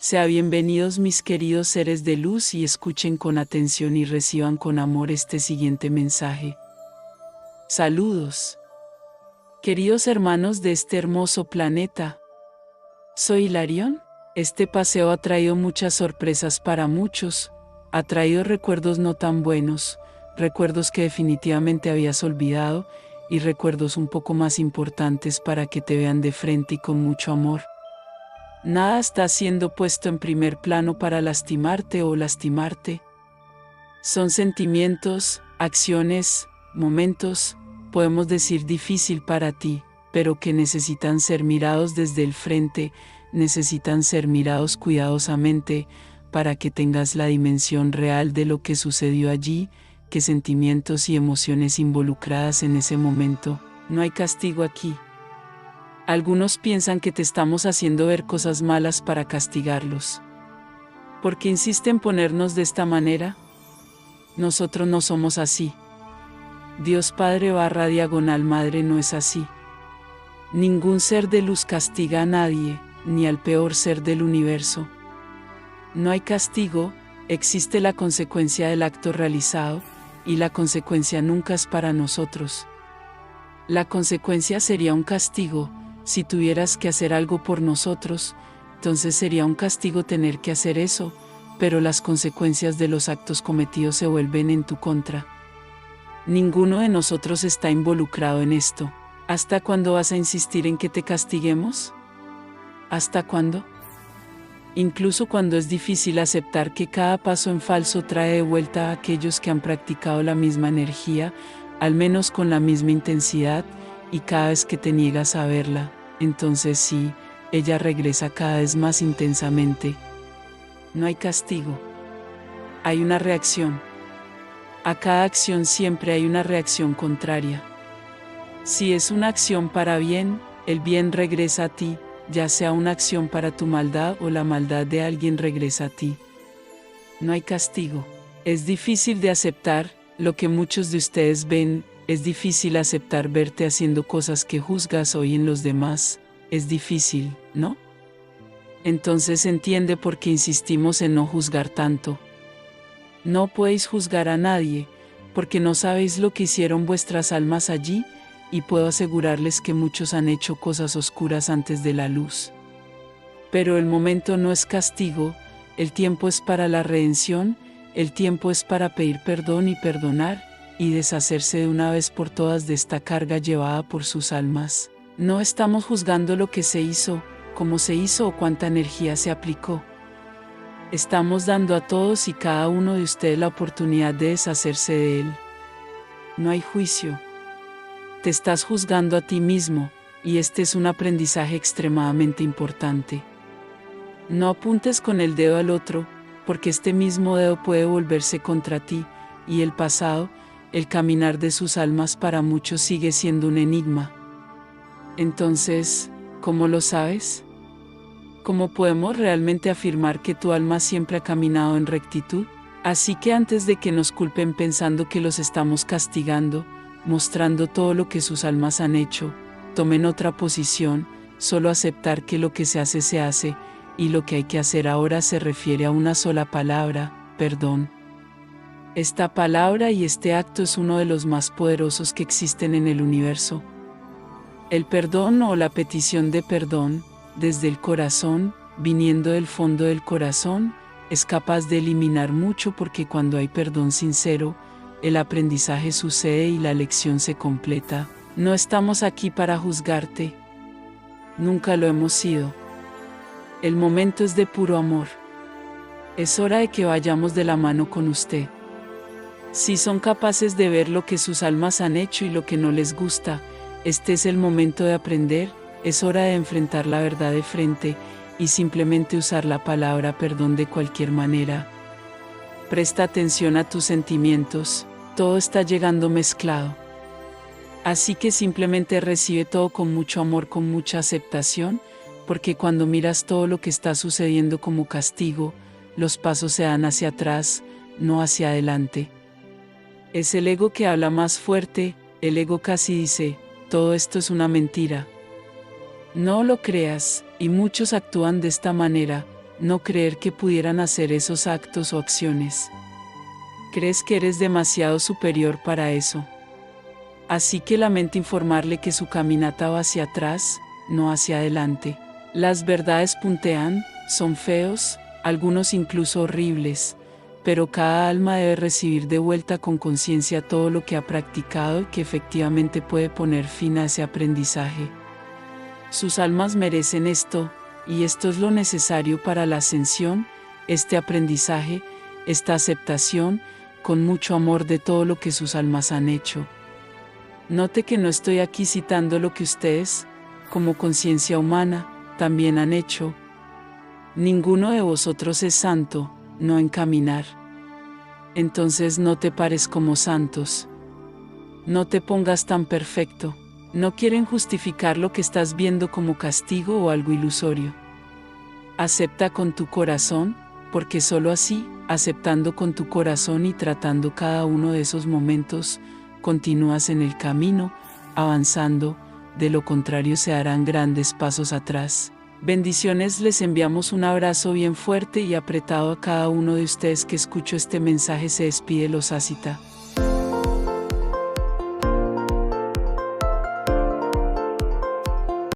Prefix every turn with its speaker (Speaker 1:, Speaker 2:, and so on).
Speaker 1: Sea bienvenidos mis queridos seres de luz y escuchen con atención y reciban con amor este siguiente mensaje. Saludos. Queridos hermanos de este hermoso planeta. Soy Hilarión. Este paseo ha traído muchas sorpresas para muchos, ha traído recuerdos no tan buenos, recuerdos que definitivamente habías olvidado y recuerdos un poco más importantes para que te vean de frente y con mucho amor. Nada está siendo puesto en primer plano para lastimarte o lastimarte. Son sentimientos, acciones, momentos, podemos decir difícil para ti, pero que necesitan ser mirados desde el frente, necesitan ser mirados cuidadosamente, para que tengas la dimensión real de lo que sucedió allí, qué sentimientos y emociones involucradas en ese momento. No hay castigo aquí. Algunos piensan que te estamos haciendo ver cosas malas para castigarlos. ¿Por qué insisten en ponernos de esta manera? Nosotros no somos así. Dios Padre / Madre no es así. Ningún ser de luz castiga a nadie, ni al peor ser del universo. No hay castigo, existe la consecuencia del acto realizado, y la consecuencia nunca es para nosotros. La consecuencia sería un castigo. Si tuvieras que hacer algo por nosotros, entonces sería un castigo tener que hacer eso, pero las consecuencias de los actos cometidos se vuelven en tu contra. Ninguno de nosotros está involucrado en esto. ¿Hasta cuándo vas a insistir en que te castiguemos? ¿Hasta cuándo? Incluso cuando es difícil aceptar que cada paso en falso trae de vuelta a aquellos que han practicado la misma energía, al menos con la misma intensidad, y cada vez que te niegas a verla, entonces sí, ella regresa cada vez más intensamente. No hay castigo. Hay una reacción. A cada acción siempre hay una reacción contraria. Si es una acción para bien, el bien regresa a ti, ya sea una acción para tu maldad o la maldad de alguien regresa a ti. No hay castigo. Es difícil de aceptar lo que muchos de ustedes ven. Es difícil aceptar verte haciendo cosas que juzgas hoy en los demás. Es difícil, ¿no? Entonces entiende por qué insistimos en no juzgar tanto. No podéis juzgar a nadie, porque no sabéis lo que hicieron vuestras almas allí, y puedo asegurarles que muchos han hecho cosas oscuras antes de la luz. Pero el momento no es castigo, el tiempo es para la redención, el tiempo es para pedir perdón y perdonar, y deshacerse de una vez por todas de esta carga llevada por sus almas. No estamos juzgando lo que se hizo, cómo se hizo o cuánta energía se aplicó. Estamos dando a todos y cada uno de ustedes la oportunidad de deshacerse de él. No hay juicio. Te estás juzgando a ti mismo, y este es un aprendizaje extremadamente importante. No apuntes con el dedo al otro, porque este mismo dedo puede volverse contra ti, y el pasado, el caminar de sus almas para muchos sigue siendo un enigma. Entonces, ¿cómo lo sabes? ¿Cómo podemos realmente afirmar que tu alma siempre ha caminado en rectitud? Así que antes de que nos culpen pensando que los estamos castigando, mostrando todo lo que sus almas han hecho, tomen otra posición, solo aceptar que lo que se hace, y lo que hay que hacer ahora se refiere a una sola palabra, perdón. Esta palabra y este acto es uno de los más poderosos que existen en el universo. El perdón o la petición de perdón, desde el corazón, viniendo del fondo del corazón, es capaz de eliminar mucho porque cuando hay perdón sincero, el aprendizaje sucede y la lección se completa. No estamos aquí para juzgarte. Nunca lo hemos sido. El momento es de puro amor. Es hora de que vayamos de la mano con usted. Si son capaces de ver lo que sus almas han hecho y lo que no les gusta, este es el momento de aprender, es hora de enfrentar la verdad de frente y simplemente usar la palabra perdón de cualquier manera. Presta atención a tus sentimientos, todo está llegando mezclado. Así que simplemente recibe todo con mucho amor, con mucha aceptación, porque cuando miras todo lo que está sucediendo como castigo, los pasos se dan hacia atrás, no hacia adelante. Es el ego que habla más fuerte, el ego casi dice, todo esto es una mentira. No lo creas, y muchos actúan de esta manera, no creer que pudieran hacer esos actos o acciones. Crees que eres demasiado superior para eso. Así que lamenta informarle que su caminata va hacia atrás, no hacia adelante. Las verdades puntean, son feos, algunos incluso horribles, pero cada alma debe recibir de vuelta con conciencia todo lo que ha practicado y que efectivamente puede poner fin a ese aprendizaje. Sus almas merecen esto, y esto es lo necesario para la ascensión, este aprendizaje, esta aceptación, con mucho amor de todo lo que sus almas han hecho. Note que no estoy aquí citando lo que ustedes, como conciencia humana, también han hecho. Ninguno de vosotros es santo, no en caminar. Entonces no te pares como santos. No te pongas tan perfecto. No quieren justificar lo que estás viendo como castigo o algo ilusorio. Acepta con tu corazón, porque solo así, aceptando con tu corazón y tratando cada uno de esos momentos, continúas en el camino, avanzando, de lo contrario se harán grandes pasos atrás. Bendiciones, les enviamos un abrazo bien fuerte y apretado a cada uno de ustedes que escuchó este mensaje. Se despide Los Asita.